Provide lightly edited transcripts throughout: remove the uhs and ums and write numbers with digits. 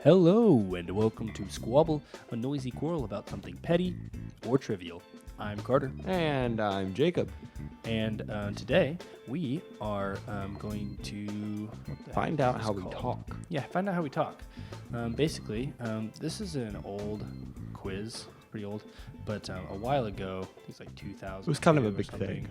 Hello, and welcome to Squabble, a noisy quarrel about something petty or trivial. I'm Carter, And I'm Jacob. and today we are going to Find out how we talk. Yeah, find out how we talk. Basically, this is an old quiz, pretty old, but a while ago, it's like 2000. It was kind of a big thing.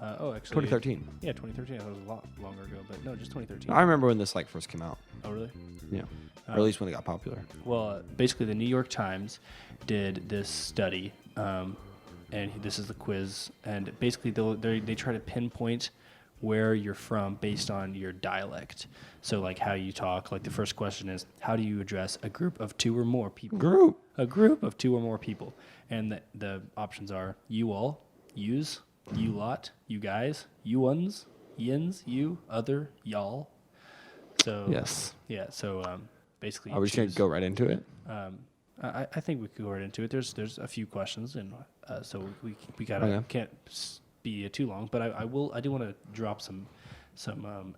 Actually, 2013. Yeah, 2013. I thought it was a lot longer ago, but no, just 2013. I remember when this first came out. Oh, really? Yeah. Or at least when it got popular. Well, basically, the New York Times did this study, and this is the quiz. And basically, they try to pinpoint where you're from based on your dialect. So, like how you talk. Like the first question is, how do you address a group of two or more people? A group of two or more people. And the options are you all, yous, you lot, you guys, you ones, yins, you, other, y'all. So Yes. Yeah. So basically, Are we just going to go right into it? I think we could go right into it. There's a few questions, and so we can't be too long. But I do want to drop some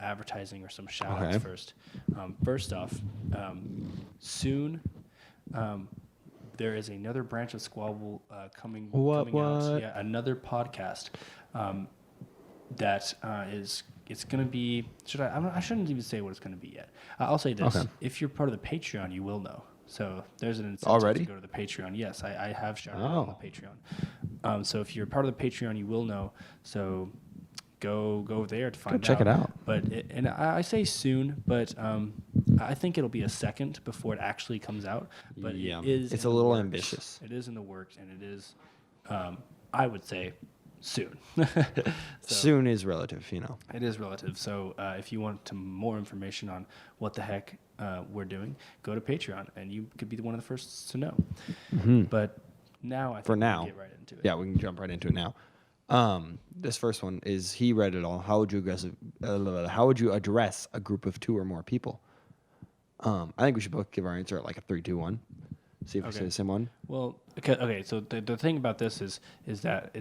advertising or some shout outs first. First off, soon there is another branch of Squabble coming out. Yeah, another podcast that is. It's going to be. I shouldn't even say what it's going to be yet. I'll say this: if you're part of the Patreon, you will know. So there's an incentive to go to the Patreon. Yes, I have shouted out on the Patreon. So if you're part of the Patreon, you will know. So go there to find out. Check it out. But I say soon, but I think it'll be a second before it actually comes out. But yeah, it's a little ambitious. It is in the works, and it is, I would say, soon. Soon is relative, It is relative. So if you want more information on what the heck we're doing, go to Patreon, and you could be one of the first to know. Mm-hmm. But now I think we can get right into it. Yeah, we can jump right into it now. This first one is he read it all. How would you address a group of two or more people? I think we should both give our answer at like a 3, 2, 1. See if we say the same one. Well, okay. So the thing about this is that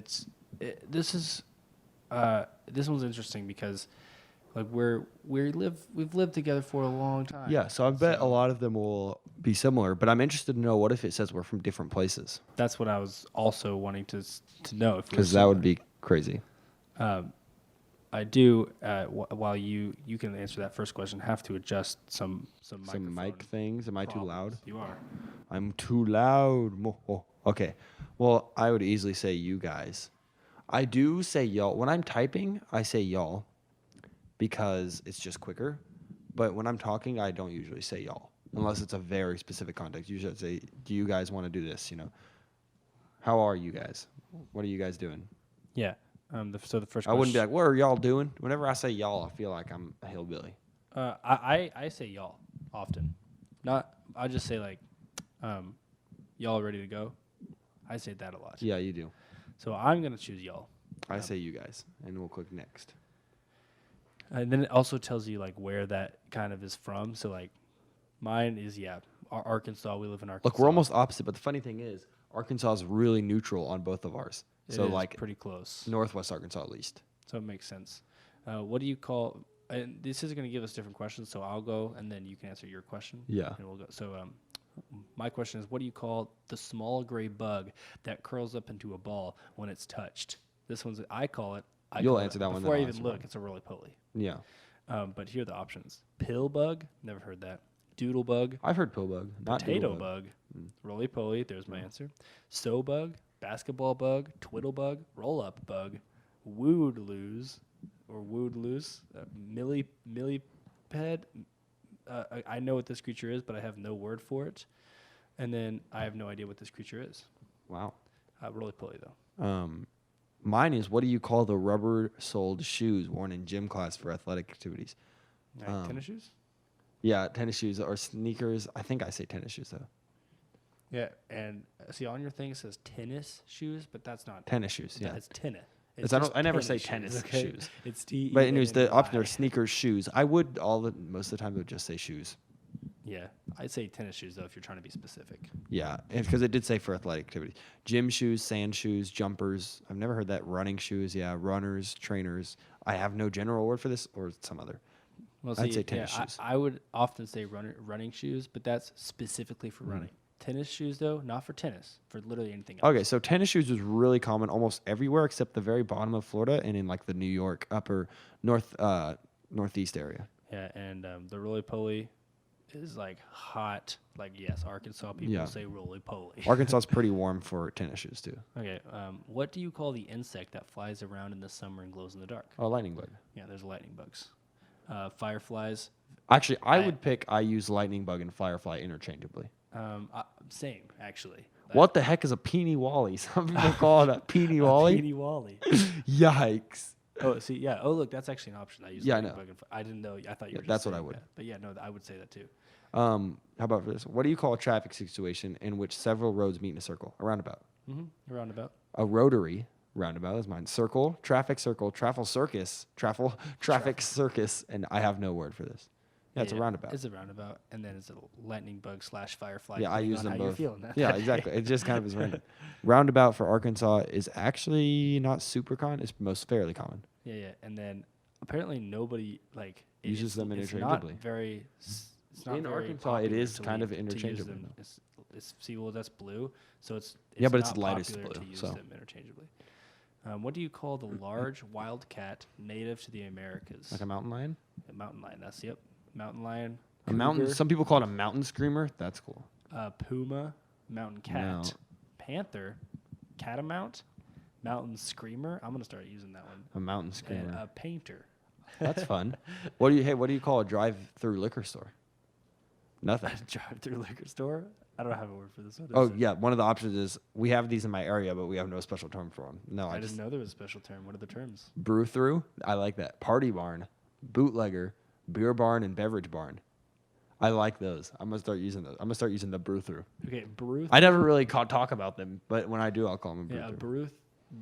this one's interesting because like we've lived together for a long time. Yeah, so I bet a lot of them will be similar, but I'm interested to know what if it says we're from different places. That's what I was also wanting to know. Because that would be crazy. I do. While you can answer that first question, have to adjust some mic things. Am I too loud? You are. I'm too loud. Okay. Well, I would easily say you guys. I do say y'all. When I'm typing, I say y'all because it's just quicker. But when I'm talking, I don't usually say y'all unless it's a very specific context. Usually I'd say, do you guys want to do this? How are you guys? What are you guys doing? Yeah. So the first question. I wouldn't be like, what are y'all doing? Whenever I say y'all, I feel like I'm a hillbilly. I say y'all often. I just say like, y'all ready to go? I say that a lot. Yeah, you do. So I'm going to choose y'all. I say you guys, and we'll click next. And then it also tells you like where that kind of is from. So like mine is, Arkansas. We live in Arkansas. Look, we're almost opposite, but the funny thing is Arkansas is really neutral on both of ours. So like pretty close. Northwest Arkansas at least. So it makes sense. What do you call, and this is going to give us different questions, so I'll go and then you can answer your question. Yeah. And we'll go. So my question is, what do you call the small gray bug that curls up into a ball when it's touched? This one's, You'll answer that one. Before I even look, it's a roly-poly. Yeah. But here are the options. Pill bug, never heard that. Doodle bug. I've heard pill bug. Not potato bug. Roly-poly, there's my answer. So bug, basketball bug, twiddle bug, roll-up bug, wooed loose, milliped. I know what this creature is, but I have no word for it. And then I have no idea what this creature is. Wow. Roly-poly, though. Mine is, what do you call the rubber-soled shoes worn in gym class for athletic activities? Tennis shoes? Yeah, tennis shoes or sneakers. I think I say tennis shoes, though. Yeah, and see, on your thing it says tennis shoes, but that's not tennis shoes. Yeah, it's tennis. I never say tennis shoes. It's T. But anyways, the option are sneakers, shoes. I would most of the time I would just say shoes. Yeah, I'd say tennis shoes though if you're trying to be specific. Yeah, because it did say for athletic activity. Gym shoes, sand shoes, jumpers. I've never heard that. Running shoes. Yeah, runners, trainers. I have no general word for this or some other. Well, I'd see, say tennis shoes. I would often say running shoes, but that's specifically for running. Tennis shoes, though, not for tennis, for literally anything else. Okay, so tennis shoes was really common almost everywhere except the very bottom of Florida and in like the New York upper northeast area. Yeah, and the roly-poly is like hot. Like, yes, Arkansas people say roly-poly. Arkansas is pretty warm for tennis shoes too. Okay, what do you call the insect that flies around in the summer and glows in the dark? Oh, lightning bug. Yeah, there's lightning bugs. Fireflies. Actually, I use lightning bug and firefly interchangeably. Same, actually. What the heck is a peeny wally? Some people call it a peeny wally. Peeny Wally. Yikes. Oh, see, yeah. Oh, look, that's actually an option. I use Yeah, I lightning know. bug. I didn't know. I thought you were just that's what saying I would. that. But yeah, no, I would say that too. How about for this? What do you call a traffic situation in which several roads meet in a circle? A roundabout. Mm-hmm. Roundabout. A rotary roundabout is mine. Circle, traffic, traffic circus, and I have no word for this. Yeah, it's a roundabout. It's a roundabout, and then it's a lightning bug / firefly. Yeah, I use them how both. You're feeling that Yeah, day. exactly. It just kind of is random. Roundabout for Arkansas is actually not super common. It's most fairly common. Yeah, and then apparently nobody Uses them It's interchangeably. not very. It's not In very Arkansas, it popular is to kind of use interchangeable, them. though. Well, that's blue, so it's Yeah, but it's not lightest popular blue, to use so. them interchangeably. What do you call the large wild cat native to the Americas? Like a mountain lion? A mountain lion. That's mountain lion. A mountain. cougar, Some people call it a mountain screamer. That's cool. Puma, mountain cat, No. panther, catamount, mountain screamer. I'm gonna start using that one. A mountain And screamer. a painter. That's fun. What do you call a drive-through liquor store? Nothing. Drive-through liquor store. I don't have a word for this one. Oh yeah, one of the options is we have these in my area, but we have no special term for them. No, I I just didn't know there was a special term. What are the terms? brew through. I like that. Party barn, bootlegger, beer barn, and beverage barn. I like those. I'm gonna start using those. I'm gonna start using the brew through. Okay, brew. I never really talk about them, but when I do, I'll call them a brew Yeah, a through.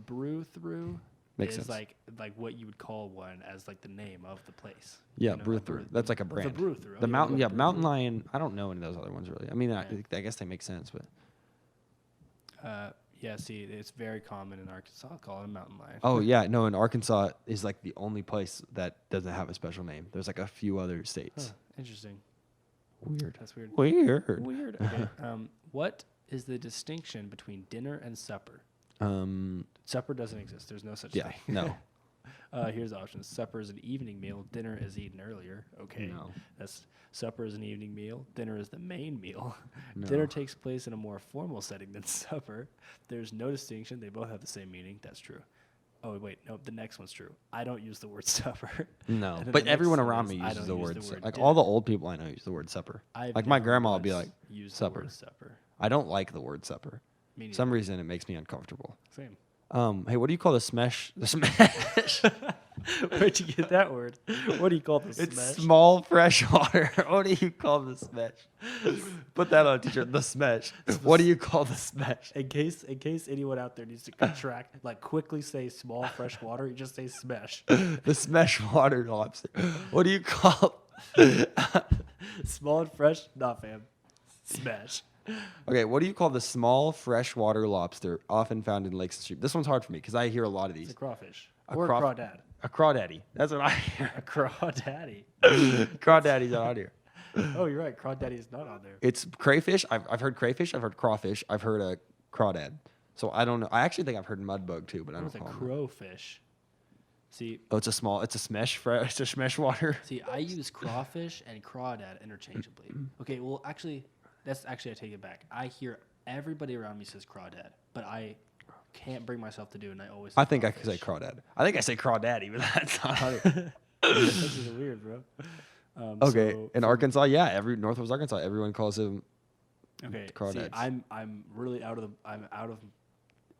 brew through Makes is sense. like what you would call one as like the name of the place. Yeah, You know, brew a through. That's like a brand. The brew through. The Okay, mountain, what yeah, brew mountain through? lion. I don't know any of those other ones really. I mean, Yeah. I guess they make sense, but Yeah, see, it's very common in Arkansas. I'll call it a mountain lion. oh yeah, no. In Arkansas is like the only place that doesn't have a special name. There's like a few other states. Huh, interesting. Weird. That's weird. Weird. Weird. Okay. What is the distinction between dinner and supper? Supper doesn't exist. There's no such Yeah. thing. No. Here's the options. Supper is an evening meal. Dinner is eaten earlier. Okay. No. That's supper is an evening meal. Dinner is the main meal. No. Dinner takes place in a more formal setting than supper. There's no distinction. They both have the same meaning. That's true. Oh wait, no. The next one's true. I don't use the word supper. No. And then But the everyone next one around is me I uses don't the use word. the word Like dinner. all the old people I know use the word supper. I've Like my never grandma will be once like, used supper. The word supper. I don't like the word supper. Me Some neither. reason it makes me uncomfortable. Same. Hey, what do you call the smash? The smash. Where'd you get that word? What do you call the It's smash? small fresh water. What do you call the smash? Put that on a t-shirt. The smash. What do you call the smash? In case anyone out there needs to contract, like quickly say small fresh water, you just say smash. The smash water lobster. What do you call? Small and fresh? Nah, fam. Smash. Okay, what do you call the small freshwater lobster often found in lakes and streams? This one's hard for me because I hear a lot of It's these. a crawfish. A Or a crawf- crawdad. A crawdaddy. That's what I hear. A crawdaddy. Crawdaddy's not out here. Oh, you're right. Crawdaddy is not on there. It's crayfish. I've heard crayfish. I've heard crawfish. I've heard a crawdad. So I don't know. I actually think I've heard mudbug too, but I What don't was a call them. crowfish? See, Oh, it's a smesh water. I use crawfish and crawdad interchangeably. Okay, well, I take it back. I hear everybody around me says crawdad, but I can't bring myself to do it, and I always say I think I could say crawfish. crawdad. I think I say crawdaddy, but that's not how it. This is weird, bro. Okay, So in Arkansas, yeah, Northwest Arkansas, everyone calls him. okay, see, crawdads. I'm really out of.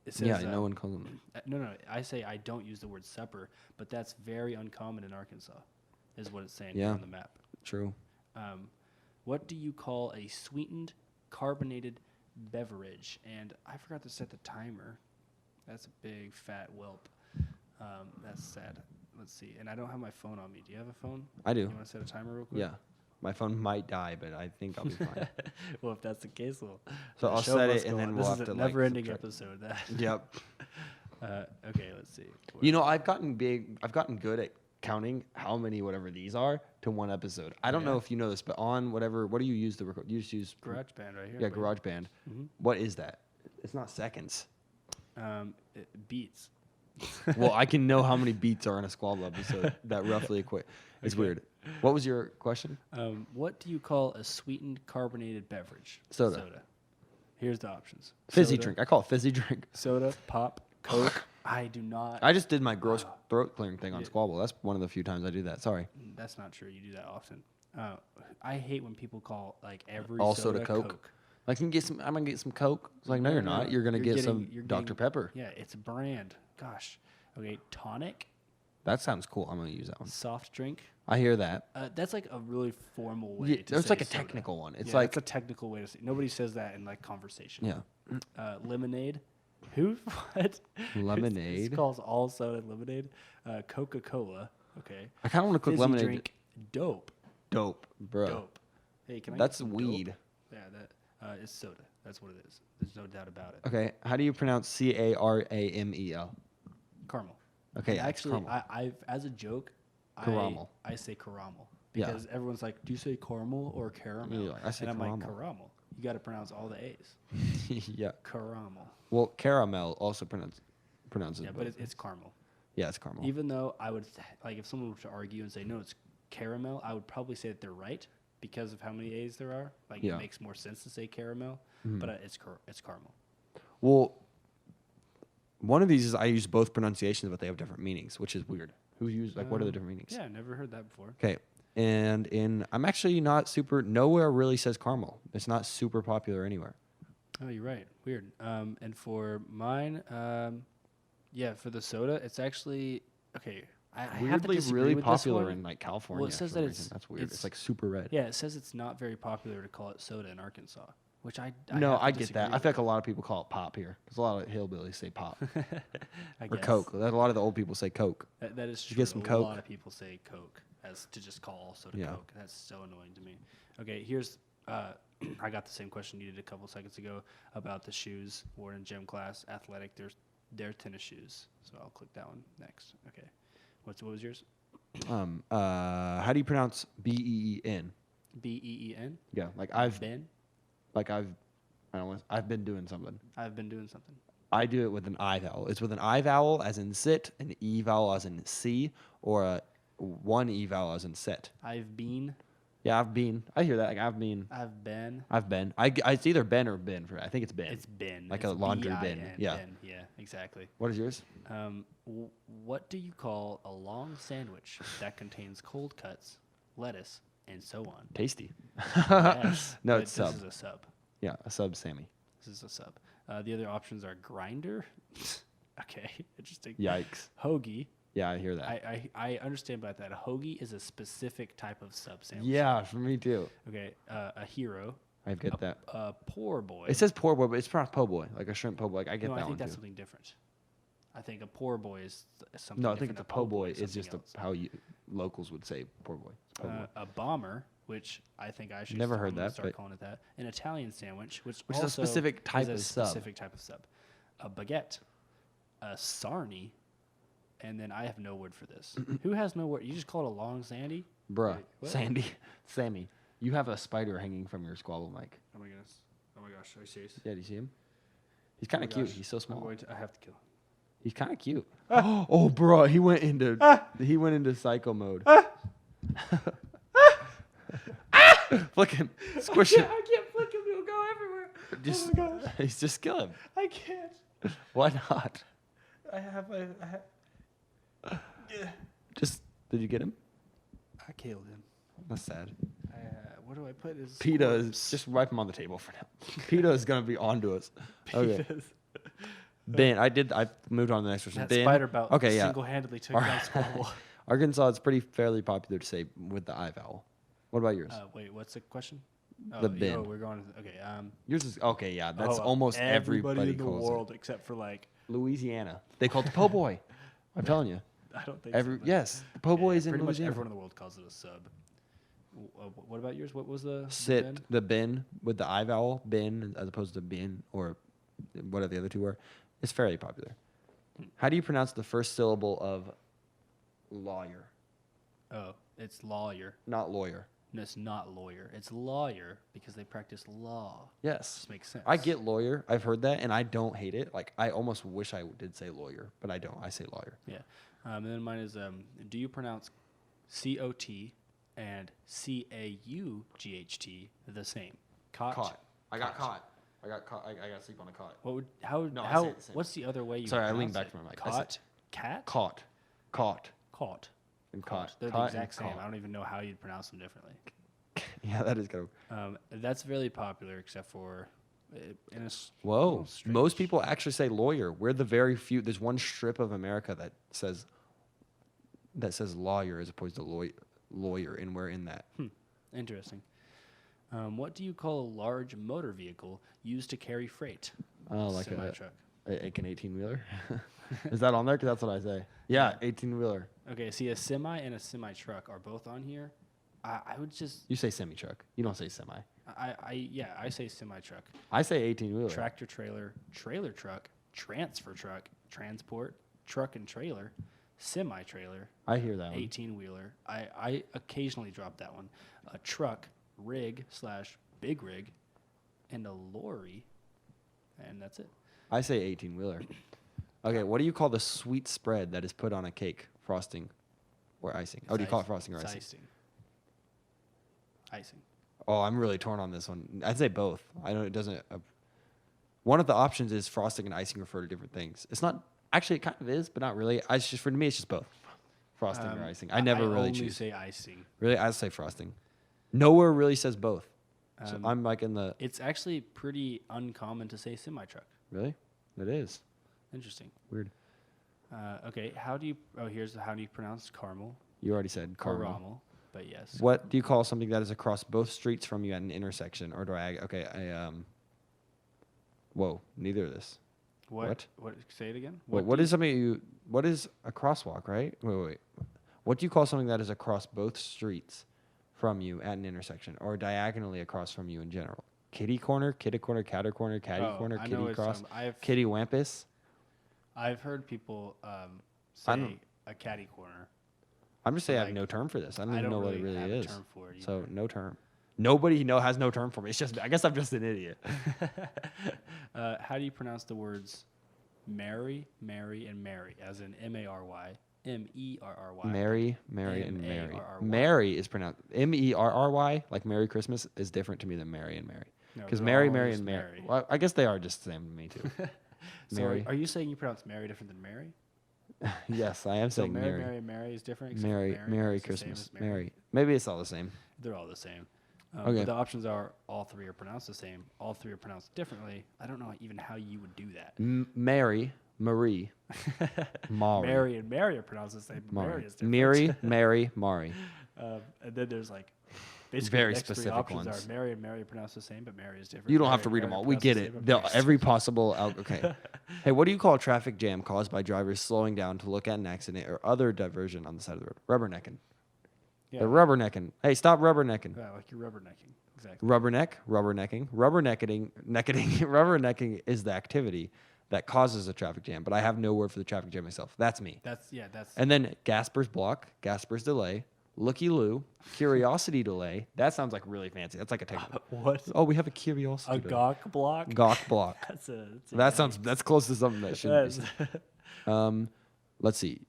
It says, Yeah, no one calls him. No. I say I don't use the word supper, but that's very uncommon in Arkansas, is what it's saying here Yeah. on the map. True. What do you call a sweetened carbonated beverage? And I forgot to set the timer. That's a big fat whelp. That's sad. Let's see. And I don't have my phone on me. Do you have a phone? I do. You want to set a timer real quick? Yeah, my phone might die, but I think I'll be fine. Well, if that's the case, So the I'll show set must it, go and then on. we'll This have is to a like. never-ending subtract. episode. That. Yep. Okay, let's see. You know, I've gotten good at counting how many whatever these are to one episode. I don't know if you know this, but on whatever, what do you use to record? You just use GarageBand right here. Yeah, GarageBand. What is that? It's not seconds. Beats. Well, I can know how many beats are in a Squabble episode that roughly equate. It's weird. What was your question? What do you call a sweetened carbonated beverage? Soda. Here's the options. Fizzy Soda, drink. I call it fizzy drink. Soda, pop, Coke. I do not. I just did my gross throat clearing thing on Squabble. That's one of the few times I do that. Sorry. That's not true. You do that often. I hate when people call like every All soda Coke. Like, I'm gonna get some Coke. It's like, no, you're not. You're gonna get some Dr. Pepper. Yeah, it's a brand. Gosh. Okay, tonic. That sounds cool. I'm gonna use that one. Soft drink. I hear that. That's like a really formal way to There's say like a soda. technical one. It's It's a technical way to say. Nobody says that in like conversation. Yeah. Lemonade. Who? What? Lemonade. It calls all soda lemonade. Coca-Cola. Okay. I kind of want to cook Fizzy lemonade. drink. Dope. Dope, bro. Dope. Hey, can I? That's get some weed. Dope? Yeah, that is soda. That's what it is. There's no doubt about it. Okay. How do you pronounce Caramel? Caramel. Okay. And actually, caramel. I've as a joke, Caramel. I say caramel Yeah. because everyone's like, "Do you say caramel or caramel?" Yeah, I say and I'm like, caramel. caramel. You got to pronounce all the A's. Yeah. Caramel. Well, caramel also pronounces. Yeah, but it's caramel. Yeah, it's caramel. Even though I would like if someone were to argue and say no, it's caramel, I would probably say that they're right because of how many A's there are. Like it makes more sense to say caramel, but it's caramel. Well, one of these is I use both pronunciations, but they have different meanings, which is weird. What are the different meanings? Yeah, never heard that before. Okay. And I'm actually not nowhere really says caramel. It's not super popular anywhere. Oh, you're right. Weird. And for mine, for the soda, it's actually okay. I have to Weirdly, disagree really with this popular one. in like California. Well, it says for some that reason. That's weird. It's it's like super red. Yeah, it says it's not very popular to call it soda in Arkansas, which I No, have to I get disagree that. I with. feel like a lot of people call it pop here. There's a lot of hillbillies say pop I or guess. Coke. A lot of the old people say Coke. That is you true. get some A Coke? lot of people say Coke as to just call all soda Yeah. Coke. That's so annoying to me. Okay, here's I got the same question you did a couple seconds ago about the shoes worn in gym class, athletic. They're tennis shoes. So I'll click that one next. Okay, what was yours? How do you pronounce BEEN? BEEN. Yeah, like I've been doing something. I've been doing something. I do it with an I vowel. It's with an I vowel as in sit, an E vowel as in see, or a one E vowel as in sit. I've been. Yeah, I've been. I hear that. Like I've been. I've been. I've been. It's either been or been for. I think it's been. It's been. Like It's a laundry bin. B-I-N, Yeah. bin. Yeah, exactly. What is yours? What do you call a long sandwich that contains cold cuts, lettuce, and so on? Tasty. Yes, No, but it's sub. This is a sub. Yeah, a sub Sammy. This is a sub. The other options are grinder. Okay, interesting. Yikes. Hoagie. Yeah, I hear that. I understand about that. A hoagie is a specific type of sub sandwich. Yeah, for me too. Okay, a hero. I get that. A poor boy. It says poor boy, but it's pronounced po' boy, like a shrimp po' boy. Like, I get no, that I think one that's too. something different. I think a poor boy is something. No, I think different. the po' boy is something just else. how locals would say poor boy. It's po' boy. A bomber, which I think I should Never I'm heard gonna that, start but- calling it that. An Italian sandwich, which Which is a also specific type is a of sub. specific type of sub. A baguette, a sarnie, and then I have no word for this. Who has no word? You just call it a long sandy? Bruh, Wait, what? Sammy, you have a spider hanging from your squabble mic. Oh my goodness! Oh my gosh! Are you serious? Yeah, do you see him? He's kind of cute. He's so small. I have to kill him. He's kind of cute. Oh, bro, he went into psycho mode. Flick him, squish him. I can't flick him. He'll go everywhere. Just, oh my gosh! he's just kill him. I can't. Why not? I have. Did you get him? I killed him. That's sad. What do I put? His PETA corpse? is just wipe him on the table for now. PETA is gonna be on to us. Okay. PETA's- Ben, I moved on to the next question. That Ben, spider belt okay, yeah. single-handedly took down Squabble. Arkansas is fairly popular to say with the I vowel. What about yours? Wait, what's the question? The bin. Oh, we're going to okay. Yours is okay. Yeah, that's Oh, almost everybody in the calls world except for like it. Louisiana. They call it the po' boy. I'm telling you. I don't think so, but- Yes, the po' boy is in pretty much Louisiana. everyone in the world calls it a sub. What about yours? What was the Sit bin? the bin with the I vowel, bin as opposed to bin or whatever the other two were. It's fairly popular. How do you pronounce the first syllable of lawyer? Oh, it's lawyer. not lawyer. No, it's not lawyer. It's lawyer because they practice law. Yes. This makes sense. I get lawyer. I've heard that, and I don't hate it. Like, I almost wish I did say lawyer, but I don't. I say lawyer. Yeah. And then mine is, do you pronounce COT and CAUGHT the same? Caught. I got caught. I got caught. I got to sleep on a cot. What would, how, No, I how, say it the same. what's the other way you Sorry, I pronounce leaned back it? to my mic. I said- Caught? Cat? Caught. Caught. Caught. And Caught. caught. They're Caught the and exact same. caught. I don't even know how you'd pronounce them differently. Yeah, that is good. That's really popular, except for in a Whoa. little strange- Most people actually say lawyer. We're the very few. There's one strip of America that says lawyer as opposed to lawyer, and we're in that. Interesting. What do you call a large motor vehicle used to carry freight? Oh, like Semi-truck. an 18-wheeler? Is that on there? Because that's what I say. Yeah, 18-wheeler. Okay, see, a semi and a semi-truck are both on here. I would just, You say semi-truck. You don't say semi. I say semi-truck. I say 18-wheeler. Tractor trailer, trailer truck, transfer truck, transport, truck and trailer, semi-trailer, I hear that one. 18-wheeler. I occasionally drop that one. A truck, rig/big rig, and a lorry, and that's it. I say 18-wheeler. Okay, what do you call the sweet spread that is put on a cake, frosting, or icing? Oh, do you call it frosting or It's icing? Icing. Oh, I'm really torn on this one. I'd say both. I don't. It doesn't. One of the options is frosting and icing refer to different things. It's not actually. It kind of is, but not really. It's just for me. It's just both, frosting or icing. I never really only choose. say icing. Really, I say frosting. Nowhere really says both. So Um, I'm like in the. It's actually pretty uncommon to say semi-truck. Really, it is Interesting. weird. Okay, how do you pronounce caramel? You already said caramel. Caramel, but yes. What do you call something that is across both streets from you at an intersection or diagonal? Okay, Whoa, neither of this. What? Say it again. What is something you? What is a crosswalk? Right? Wait. What do you call something that is across both streets from you at an intersection or diagonally across from you in general? Kitty corner, catter corner, caddy corner, I know kitty it's, cross, I've kitty wampus. I've heard people I say don't- a caddy corner. I'm just saying I have like, no term for this. I don't I even know don't what it really really have is. a term for it So either. no term. Nobody has no term for me. It's just I guess I'm just an idiot. How do you pronounce the words Mary, Mary, and Mary, as in Mary, Merry? Mary, Mary, and Mary. M-A-R-R-Y. Mary is pronounced Merry, like Merry Christmas, is different to me than Mary and Mary. No, Because they're Mary, all Mary, just and Mary. Mary. Well, I guess they are just the same to me too. So Mary. are you saying you pronounce Mary different than Mary? Yes, I am So saying Mary, Mary. Mary, Mary is different. except for Merry Mary's the same Christmas. as Mary. Mary. Maybe it's all the same. They're all the same. Okay. But the options are all three are pronounced the same. All three are pronounced differently. I don't know even how you would do that. Mary, Marie, Mari. Mary and Mary are pronounced the same. But Mary Mari. is different. Mary, Mary, Mari. And then there's like basically Very the next three specific options ones. are Mary and Mary are pronounced the same, but Mary is different. You don't Mary have to and read them Mary all. are We pronounced get the it. same, but They'll- Mary's every possible okay. Hey, what do you call a traffic jam caused by drivers slowing down to look at an accident or other diversion on the side of the road? Rubbernecking. Yeah, They're rubbernecking. Hey, stop rubbernecking. yeah, like you're rubbernecking. Exactly. Rubbernecking. Rubbernecking is the activity that causes a traffic jam, but I have no word for the traffic jam myself. That's me. That's And then Gasper's block, Gasper's delay, looky-loo, curiosity delay. That sounds like really fancy. That's like a technical. what? Oh, we have a curiosity A delay. gawk block. Gawk block. That's a That's close to something that shouldn't be. Let's see.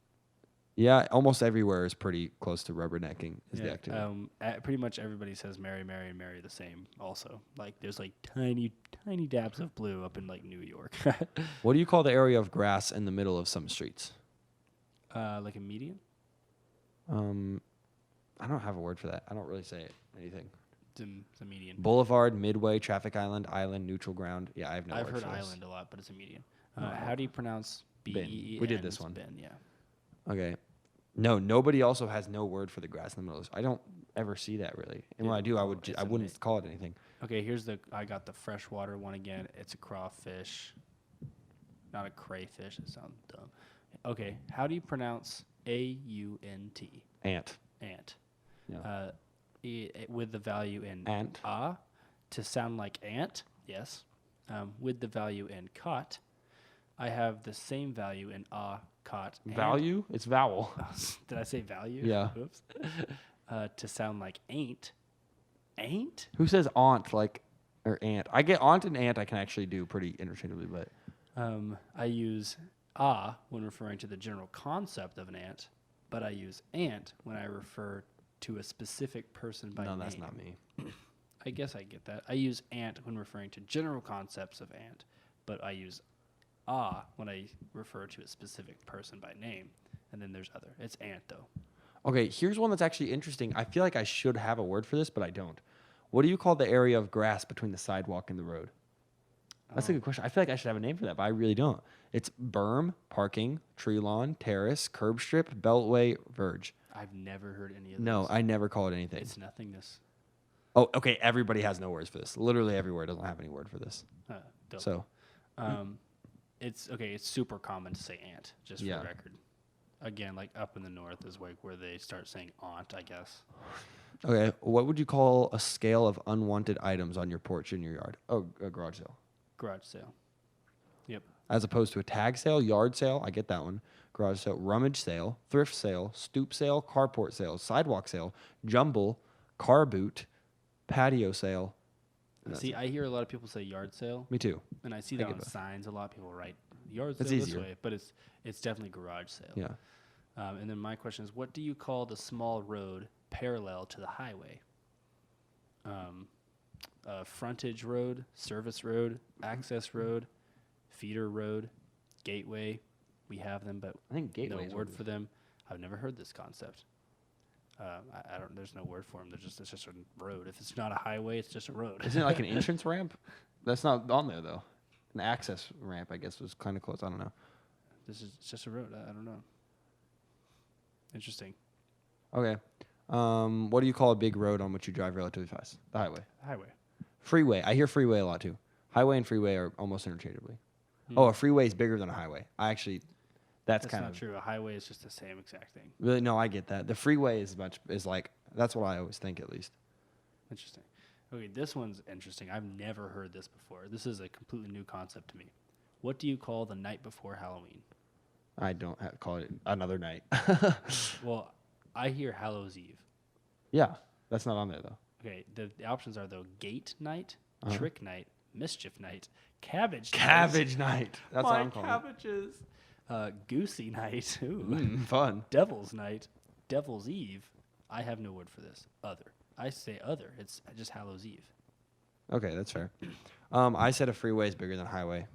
Yeah, almost everywhere is pretty close to rubbernecking is the activity. Pretty much everybody says Mary, Mary, and Mary the same. Also, like there's like tiny dabs of blue up in like New York. What do you call the area of grass in the middle of some streets? Like a median. I don't have a word for that. I don't really say anything. It's a median. Boulevard, midway, traffic island, neutral ground. Yeah, I have no I've word heard for this. island a lot, but it's a median. How do you pronounce Ben. B? We did this one. Ben, yeah. Okay. No, nobody also has no word for the grass in the middle. I don't ever see that really. And when Yeah, I do, I well, would. it's I wouldn't call it anything. Okay, I got the freshwater one again. It's a crawfish, not a crayfish. It sounds dumb. Okay, how do you pronounce AUNT? Ant. Ant. Yeah. With the value in Ant. to sound like ant. Yes. With the value in caught, I have the same value in caught Value? It's vowel. Did I say value? Yeah. Oops. To sound like ain't. Ain't? Who says aunt or aunt? I get aunt and aunt I can actually do pretty interchangeably, but I use when referring to the general concept of an ant, but I use aunt when I refer to a specific person by name. no, that's not me. I guess I get that. I use aunt when referring to general concepts of ant, but I use when I refer to a specific person by name. And then there's other. It's aunt, though. Okay, here's one that's actually interesting. I feel like I should have a word for this, but I don't. What do you call the area of grass between the sidewalk and the road? That's a good question. I feel like I should have a name for that, but I really don't. It's berm, parking, tree lawn, terrace, curb strip, beltway, verge. I've never heard any of those. No, I never call it anything. It's nothingness. Oh, okay. Everybody has no words for this. Literally everywhere doesn't have any word for this. Dope. So, it's okay. It's super common to say aunt, just for Yeah. the record. Again, like up in the north is like where they start saying aunt, I guess. okay. What would you call a scale of unwanted items on your porch in your yard? Oh, a garage sale. Garage sale. Yep. As opposed to a tag sale, yard sale. I get that one. Garage sale, rummage sale, thrift sale, stoop sale, carport sale, sidewalk sale, jumble, car boot, patio sale. See, I hear a lot of people say yard sale, Me too. and I see that on signs. A lot of people write yard It's sale this easier. way, but it's definitely garage sale. Yeah. And then my question is, what do you call the small road parallel to the highway? Frontage road, service road, access road, feeder road, gateway. We have them, but I think gateway. no word for them. I've never heard this concept. I don't. There's no word for them. It's just a road. If it's not a highway, it's just a road. Isn't it like an entrance ramp? That's not on there though. An access ramp, I guess, was kind of close. I don't know. It's just a road. I don't know. Interesting. Okay. What do you call a big road on which you drive relatively fast? The highway. Highway. Freeway. I hear freeway a lot too. Highway and freeway are almost interchangeably. Oh, a freeway is bigger than a highway. That's kind not of true. A highway is just the same exact thing. really no. I get that. The freeway is like that's what I always think at least. Interesting. Okay, this one's interesting. I've never heard this before. This is a completely new concept to me. What do you call the night before Halloween? I don't have to call it another night. Well, I hear Hallows Eve. Yeah, that's not on there though. Okay, the options are though gate night, trick night, mischief night, cabbage night. Cabbage night. That's what My I'm calling cabbages. Goosey night. Ooh. it. Fun. Devil's night. Devil's Eve. I have no word for this. Other. I say other. It's just Hallows Eve. Okay, that's fair. I said a freeway is bigger than a highway.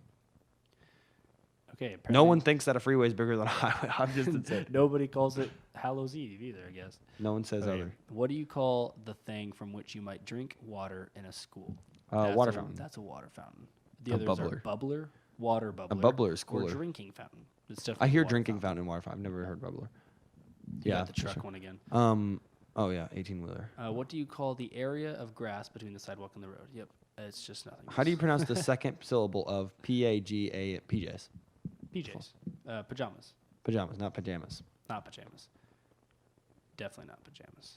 Okay. No one thinks that a freeway is bigger than a highway. I'm just insane. Nobody calls it Hallows Eve either, I guess. No one says Okay, other. What do you call the thing from which you might drink water in a school? Water fountain. That's a water fountain. The A others bubbler. are bubbler, water bubbler. A bubbler is or cooler. drinking fountain. It's I definitely hear water drinking fountain and water fountain. I've never heard bubbler. You Yeah, got the for truck sure. one again. Oh yeah, 18-wheeler. What do you call the area of grass between the sidewalk and the road? Yep, it's just nothing. How do you pronounce the second syllable of PAGA? PJs. PJs? Pajamas. Pajamas, not pajamas. Not pajamas. Definitely not pajamas.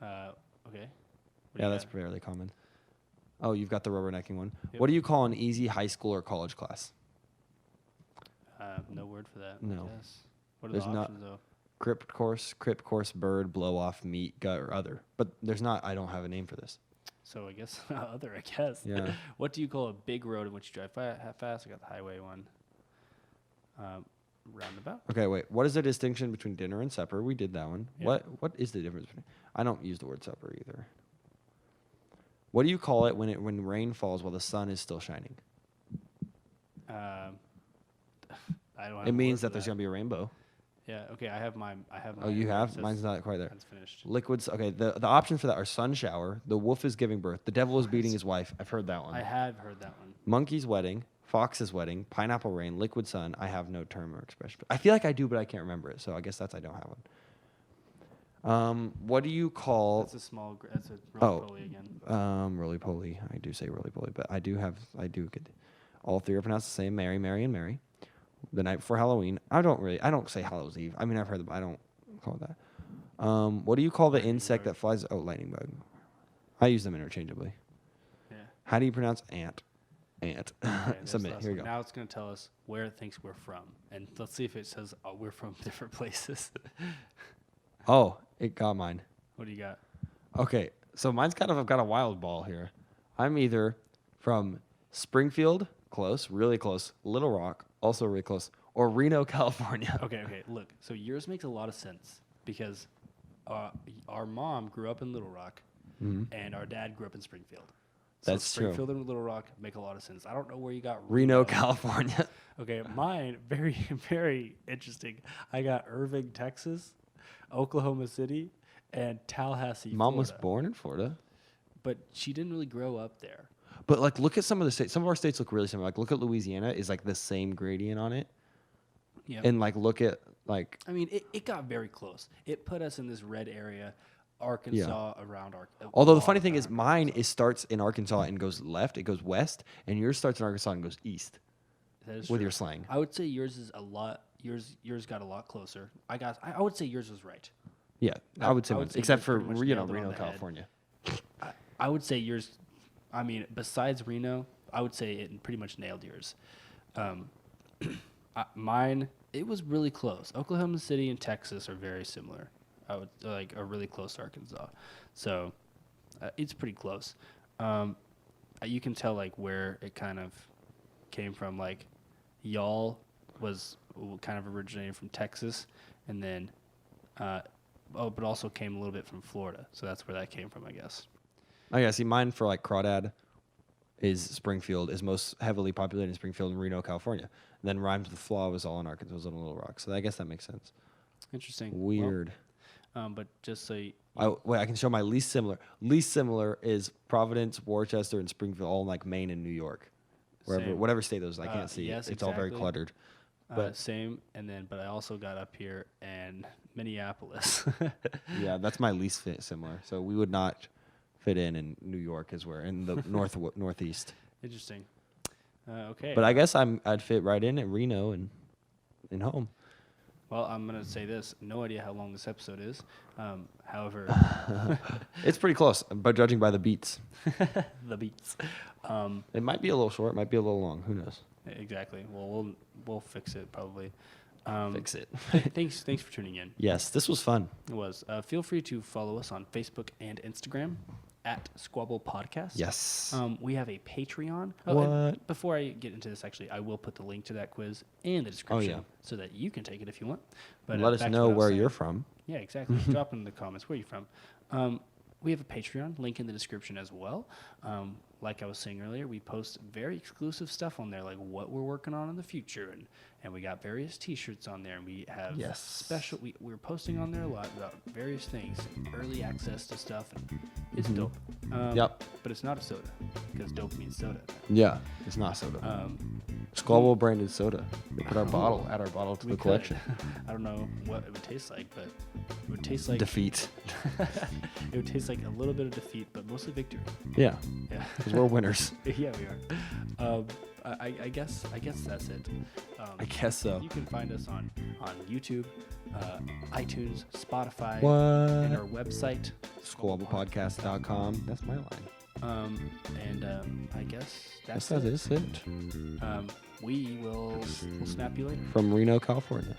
Okay. What do Yeah, you that's got? fairly common. Oh, you've got the rubbernecking one. Yep. What do you call an easy high school or college class? No word for that. No. I guess. What are There's the not- options though? Crip course, bird, blow off, meat, gut, or other. But there's not. I don't have a name for this. So I guess other. I guess. Yeah. What do you call a big road in which you drive fast? I got the highway one. Roundabout. Okay, wait. What is the distinction between dinner and supper? We did that one. Yeah. What is the difference between? I don't use the word supper either. What do you call it when rain falls while the sun is still shining? I don't. Have It a means word for that there's gonna be a rainbow. Yeah. Okay. I have my. Oh, you where it have? says- Mine's not quite there. Mine's finished. Liquids. Okay, the options for that are sun shower, the wolf is giving birth, the devil is beating his wife. I've heard that one. I have heard that one. Monkey's wedding, fox's wedding, pineapple rain, liquid sun. I have no term or expression. I feel like I do, but I can't remember it. So I guess I don't have one. What do you call? That's a small. That's a Oh. roly-poly again. Roly poly. I do say roly poly, but I do get all three are pronounced the same. Mary, Mary, and Mary. The night before Halloween. I don't say Hallows Eve. I mean, I've heard, but I don't call it that. What do you call the Lightning insect bug. that flies? Oh, lightning bug. I use them interchangeably. Yeah. How do you pronounce ant? ant. Okay, there's Submit. the last Here we one. go. Now it's going to tell us where it thinks we're from. And let's see if it says we're from different places. Oh, it got mine. What do you got? Okay, so mine's kind of I've got a wild ball here. I'm either from Springfield, close, really close, Little Rock, also really close, or Reno, California. Okay. Look, so yours makes a lot of sense because our mom grew up in Little Rock and our dad grew up in Springfield. So That's true. Springfield and Little Rock make a lot of sense. I don't know where you got Reno, California. Okay, mine, very, very interesting. I got Irving, Texas, Oklahoma City, and Tallahassee, Mom Florida. was born in Florida. But she didn't really grow up there. But like, look at some of the states. Some of our states look really similar. Like, look at Louisiana is like the same gradient on it. Yeah. And like, look at like. I mean, it got very close. It put us in this red area, Arkansas, around Arkansas. Although the funny thing is, mine starts in Arkansas and goes left. It goes west, and yours starts in Arkansas and goes east. That is With true. your slang. I would say yours is a lot. Yours got a lot closer. I would say yours was right. Yeah, I would say, I would say except yours for pretty much you know nailed it on Reno, the head. California. I would say yours. I mean, besides Reno, I would say it pretty much nailed yours. Mine, it was really close. Oklahoma City and Texas are very similar. I would are really close to Arkansas, so it's pretty close. You can tell like where it kind of came from. Like y'all was kind of originated from Texas, and then but also came a little bit from Florida. So that's where that came from, I guess. Oh yeah, see, mine for like crawdad is Springfield, is most heavily populated in Springfield and Reno, California. And then rhymes with flaw was all in Arkansas, was in Little Rock. So I guess that makes sense. Interesting. Weird. Well, but just so you, I can show my least similar. Least similar is Providence, Worcester, and Springfield, all in like Maine and New York. Same. Whatever state those, I can't see. yes, It's all very exactly. cluttered. But same, and then but I also got up here and Minneapolis. yeah, that's my least similar. So we would not fit in New York, as we're in the northeast. Interesting. Okay. But I guess I'd fit right in at Reno and home. Well, I'm gonna say this. No idea how long this episode is. However, It's pretty close, but judging by the beats, the beats. it might be a little short, might be a little long. Who knows? Exactly. Well, we'll fix it probably. Fix it. Thanks for tuning in. Yes, this was fun. It was. Feel free to follow us on Facebook and Instagram at Squabble Podcast. Yes. We have a Patreon. What? And before I get into this, actually, I will put the link to that quiz in the description so that you can take it if you want. But Let us back to know what I was where saying. you're from. Yeah, exactly. Drop in the comments where you're from. We have a Patreon, link in the description as well. Like I was saying earlier, we post very exclusive stuff on there, like what we're working on in the future, and we got various T-shirts on there, and we have special. We're posting on there a lot about various things, early access to stuff, and it's dope. Yep. But it's not a soda because dope means soda. Yeah, it's not soda. Squabble branded soda. We put add our bottle to We the could. collection. I don't know what it would taste like, but it would taste like Defeat. it would taste like a little bit of defeat, but mostly victory. Yeah, Yeah. because we're winners. Yeah, we are. I guess that's it. I guess so. You can find us on YouTube, iTunes, Spotify, What? and our website. SquabblePodcast.com. That's my line. I guess that's That it. is it. We'll snap you later. From Reno, California.